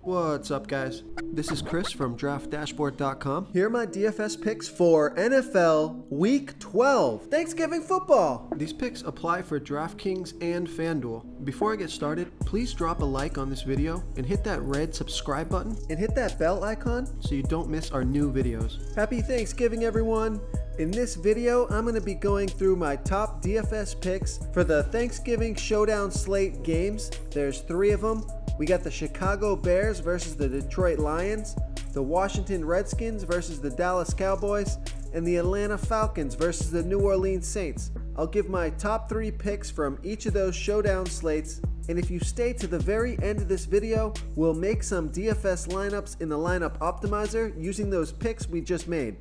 What's up, guys? This is Chris from DraftDashboard.com. Here are my DFS picks for NFL Week 12, Thanksgiving football. These picks apply for DraftKings and FanDuel. Before I get started, please drop a like on this video and hit that red subscribe button and hit that bell icon so you don't miss our new videos. Happy Thanksgiving, everyone! In this video, I'm going to be going through my top DFS picks for the Thanksgiving Showdown slate games. There's 3 of them. We got the Chicago Bears versus the Detroit Lions, the Washington Redskins versus the Dallas Cowboys, and the Atlanta Falcons versus the New Orleans Saints. I'll give my top 3 picks from each of those showdown slates, and if you stay to the very end of this video, we'll make some DFS lineups in the lineup optimizer using those picks we just made.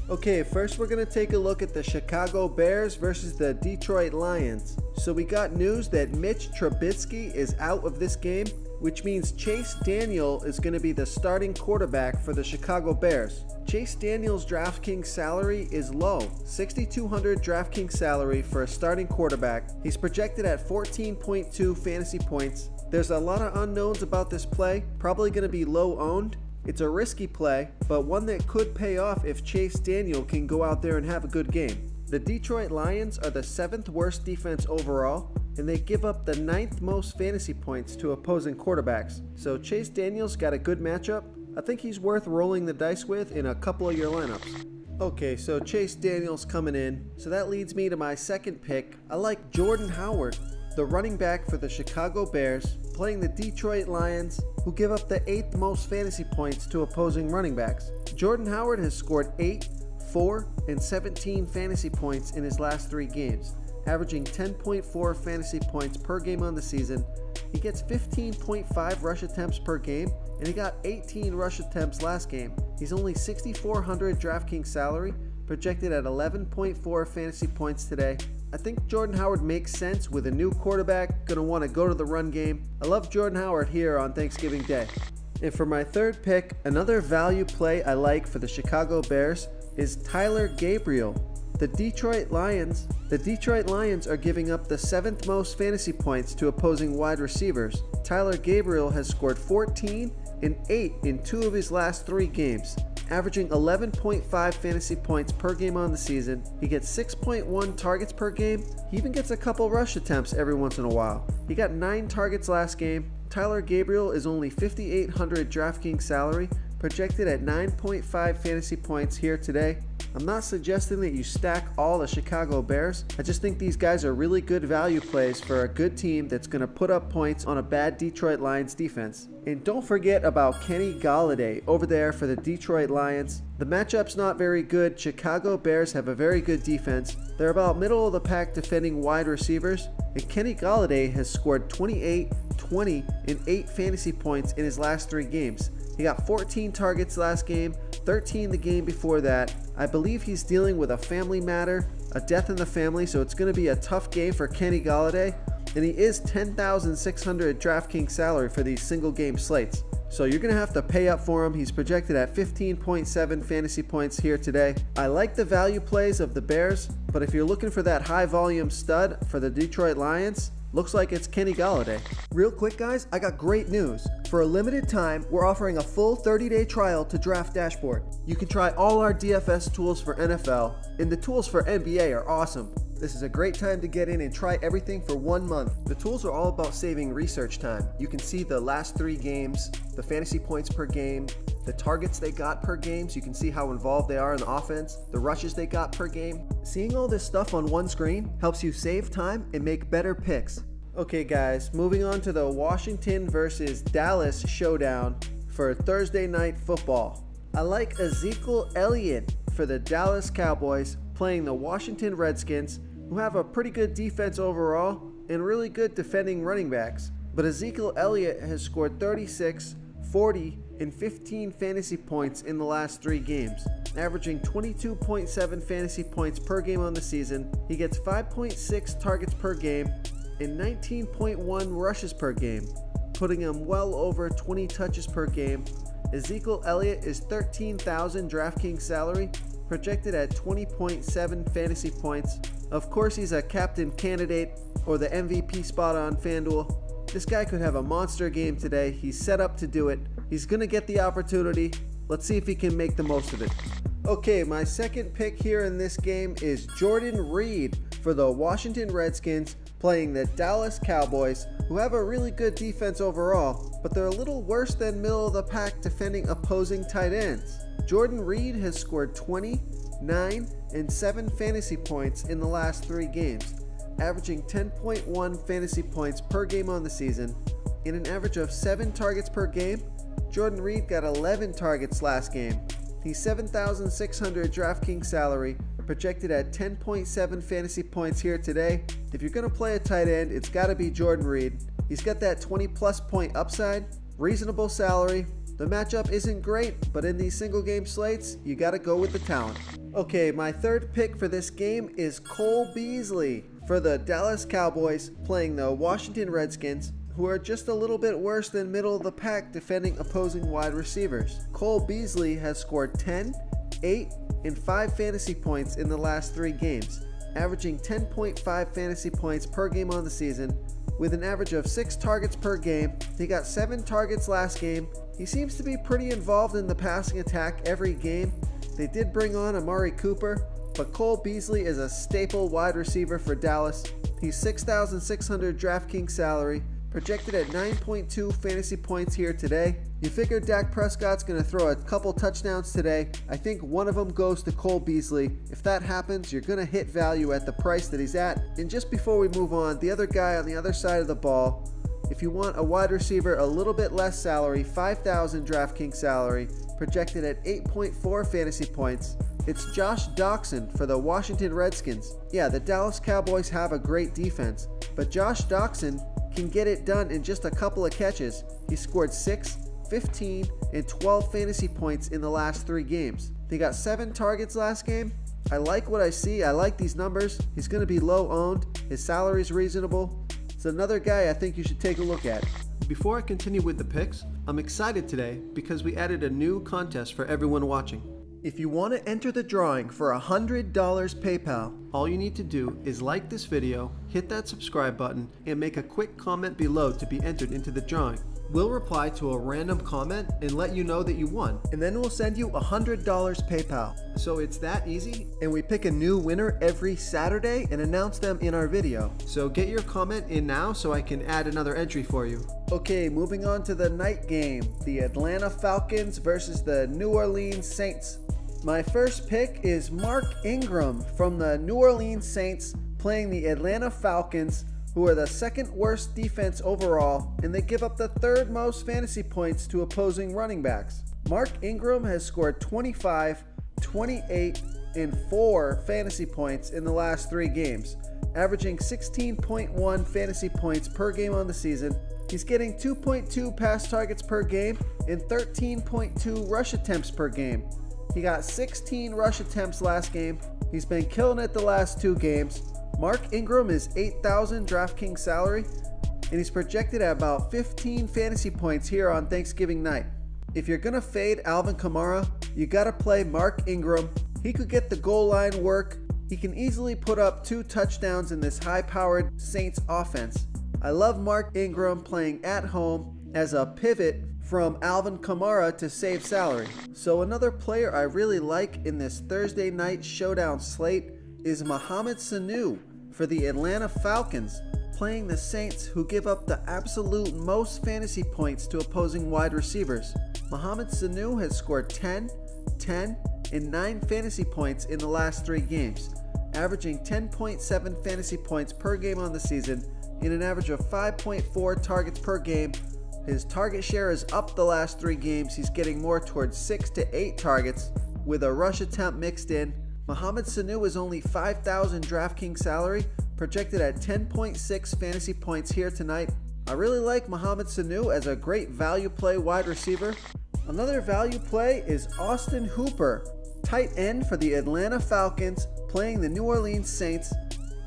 Okay, first we're going to take a look at the Chicago Bears versus the Detroit Lions. So we got news that Mitch Trubisky is out of this game, which means Chase Daniel is going to be the starting quarterback for the Chicago Bears. Chase Daniel's DraftKings salary is low, $6,200 DraftKings salary for a starting quarterback. He's projected at 14.2 fantasy points. There's a lot of unknowns about this play, probably going to be low owned. It's a risky play, but one that could pay off if Chase Daniel can go out there and have a good game. The Detroit Lions are the 7th worst defense overall, and they give up the 9th most fantasy points to opposing quarterbacks. So Chase Daniel's got a good matchup. I think he's worth rolling the dice with in a couple of your lineups. Okay, so Chase Daniel's coming in, so that leads me to my second pick. I like Jordan Howard, the running back for the Chicago Bears, playing the Detroit Lions, who give up the 8th most fantasy points to opposing running backs. Jordan Howard has scored 8, 4, and 17 fantasy points in his last 3 games, averaging 10.4 fantasy points per game on the season. He gets 15.5 rush attempts per game, and he got 18 rush attempts last game. He's only $6,400 DraftKings salary, projected at 11.4 fantasy points today. I think Jordan Howard makes sense with a new quarterback, gonna want to go to the run game. I love Jordan Howard here on Thanksgiving Day. And for my third pick, another value play I like for the Chicago Bears is Tyler Gabriel. The Detroit Lions are giving up the 7th most fantasy points to opposing wide receivers. Tyler Gabriel has scored 14 and 8 in 2 of his last 3 games, averaging 11.5 fantasy points per game on the season. He gets 6.1 targets per game. He even gets a couple rush attempts every once in a while. He got 9 targets last game. Tyler Gabriel is only $5,800 DraftKings salary, projected at 9.5 fantasy points here today. I'm not suggesting that you stack all the Chicago Bears. I just think these guys are really good value plays for a good team that's going to put up points on a bad Detroit Lions defense. And don't forget about Kenny Golladay over there for the Detroit Lions. The matchup's not very good. Chicago Bears have a very good defense. They're about middle of the pack defending wide receivers. And Kenny Golladay has scored 28, 20, and 8 fantasy points in his last 3 games. He got 14 targets last game, 13 the game before that. I believe he's dealing with a family matter, a death in the family, so it's going to be a tough game for Kenny Golladay. And he is $10,600 DraftKings salary for these single game slates. So you're going to have to pay up for him. He's projected at 15.7 fantasy points here today. I like the value plays of the Bears, but if you're looking for that high volume stud for the Detroit Lions, looks like it's Kenny Golladay. Real quick, guys, I got great news. For a limited time, we're offering a full 30-day trial to Draft Dashboard. You can try all our DFS tools for NFL, and the tools for NBA are awesome. This is a great time to get in and try everything for 1 month. The tools are all about saving research time. You can see the last 3 games, the fantasy points per game, the targets they got per game, so you can see how involved they are in the offense, the rushes they got per game. Seeing all this stuff on one screen helps you save time and make better picks. Okay guys, moving on to the Washington versus Dallas showdown for Thursday night football. I like Ezekiel Elliott for the Dallas Cowboys playing the Washington Redskins, who have a pretty good defense overall and really good defending running backs. But Ezekiel Elliott has scored 36, 40, and 15 fantasy points in the last 3 games, averaging 22.7 fantasy points per game on the season. He gets 5.6 targets per game and 19.1 rushes per game, putting him well over 20 touches per game. Ezekiel Elliott is $13,000 DraftKings salary, projected at 20.7 fantasy points. Of course, he's a captain candidate or the MVP spot on FanDuel. This guy could have a monster game today. He's set up to do it. He's going to get the opportunity. Let's see if he can make the most of it. Okay, my second pick here in this game is Jordan Reed for the Washington Redskins playing the Dallas Cowboys, who have a really good defense overall, but they're a little worse than middle of the pack defending opposing tight ends. Jordan Reed has scored 20, 9, and 7 fantasy points in the last 3 games, averaging 10.1 fantasy points per game on the season. In an average of 7 targets per game, Jordan Reed got 11 targets last game. He's $7,600 DraftKings salary, projected at 10.7 fantasy points here today. If you're going to play a tight end, it's got to be Jordan Reed. He's got that 20+ point upside, reasonable salary. The matchup isn't great, but in these single game slates, you got to go with the talent. Okay, my third pick for this game is Cole Beasley for the Dallas Cowboys playing the Washington Redskins, who are just a little bit worse than middle of the pack defending opposing wide receivers. Cole Beasley has scored 10, 8, and 5 fantasy points in the last 3 games, averaging 10.5 fantasy points per game on the season, with an average of 6 targets per game. He got 7 targets last game. He seems to be pretty involved in the passing attack every game. They did bring on Amari Cooper, but Cole Beasley is a staple wide receiver for Dallas. He's $6,600 DraftKings salary, projected at 9.2 fantasy points here today. You figure Dak Prescott's going to throw a couple touchdowns today. I think one of them goes to Cole Beasley. If that happens, you're going to hit value at the price that he's at. And just before we move on, the other guy on the other side of the ball, if you want a wide receiver a little bit less salary, $5,000 DraftKings salary, projected at 8.4 fantasy points, it's Josh Doctson for the Washington Redskins. Yeah, the Dallas Cowboys have a great defense, but Josh Doctson can get it done in just a couple of catches. He scored 6, 15, and 12 fantasy points in the last 3 games. They got 7 targets last game. I like what I see. I like these numbers. He's going to be low owned. His salary is reasonable. It's another guy I think you should take a look at. Before I continue with the picks, I'm excited today because we added a new contest for everyone watching. If you want to enter the drawing for $100 PayPal, all you need to do is like this video, hit that subscribe button, and make a quick comment below to be entered into the drawing. We'll reply to a random comment and let you know that you won, and then we'll send you $100 PayPal. So it's that easy, and we pick a new winner every Saturday and announce them in our video. So get your comment in now so I can add another entry for you. Okay, moving on to the night game, the Atlanta Falcons versus the New Orleans Saints. My first pick is Mark Ingram from the New Orleans Saints playing the Atlanta Falcons, who are the 2nd worst defense overall, and they give up the 3rd most fantasy points to opposing running backs. Mark Ingram has scored 25, 28, and 4 fantasy points in the last 3 games, averaging 16.1 fantasy points per game on the season. He's getting 2.2 pass targets per game and 13.2 rush attempts per game. He got 16 rush attempts last game. He's been killing it the last 2 games. Mark Ingram is $8,000 DraftKings salary, and he's projected at about 15 fantasy points here on Thanksgiving night. If you're going to fade Alvin Kamara, you got to play Mark Ingram. He could get the goal line work. He can easily put up 2 touchdowns in this high-powered Saints offense. I love Mark Ingram playing at home as a pivot from Alvin Kamara to save salary. So another player I really like in this Thursday night showdown slate is Mohamed Sanu for the Atlanta Falcons, playing the Saints, who give up the absolute most fantasy points to opposing wide receivers. Mohamed Sanu has scored 10, 10, and 9 fantasy points in the last 3 games, averaging 10.7 fantasy points per game on the season in an average of 5.4 targets per game. His target share is up the last 3 games. He's getting more towards 6 to 8 targets with a rush attempt mixed in. Mohamed Sanu is only $5,000 DraftKings salary, projected at 10.6 fantasy points here tonight. I really like Mohamed Sanu as a great value play wide receiver. Another value play is Austin Hooper, tight end for the Atlanta Falcons, playing the New Orleans Saints,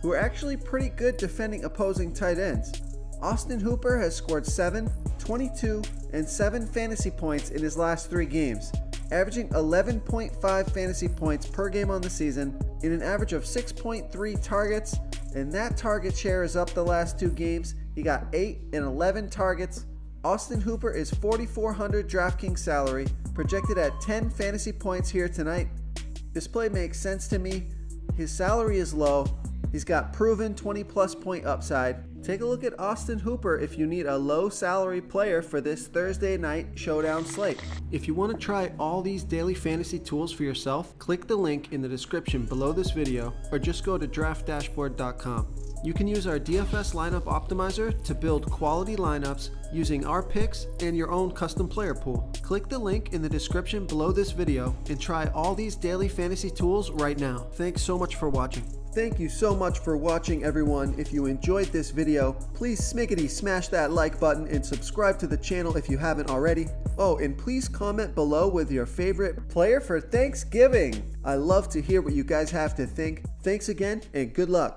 who are actually pretty good defending opposing tight ends. Austin Hooper has scored 7, 22, and 7 fantasy points in his last 3 games, averaging 11.5 fantasy points per game on the season in an average of 6.3 targets, and that target share is up the last 2 games. He got 8 and 11 targets. Austin Hooper is $4,400 DraftKings salary, projected at 10 fantasy points here tonight. This play makes sense to me. His salary is low. He's got proven 20+ point upside. Take a look at Austin Hooper if you need a low salary player for this Thursday night showdown slate. If you want to try all these daily fantasy tools for yourself, click the link in the description below this video or just go to draftdashboard.com. You can use our DFS lineup optimizer to build quality lineups using our picks and your own custom player pool. Click the link in the description below this video and try all these daily fantasy tools right now. Thanks so much for watching. Thank you so much for watching, everyone. If you enjoyed this video, please smiggity smash that like button and subscribe to the channel if you haven't already. Oh, and please comment below with your favorite player for Thanksgiving. I love to hear what you guys have to think. Thanks again and good luck.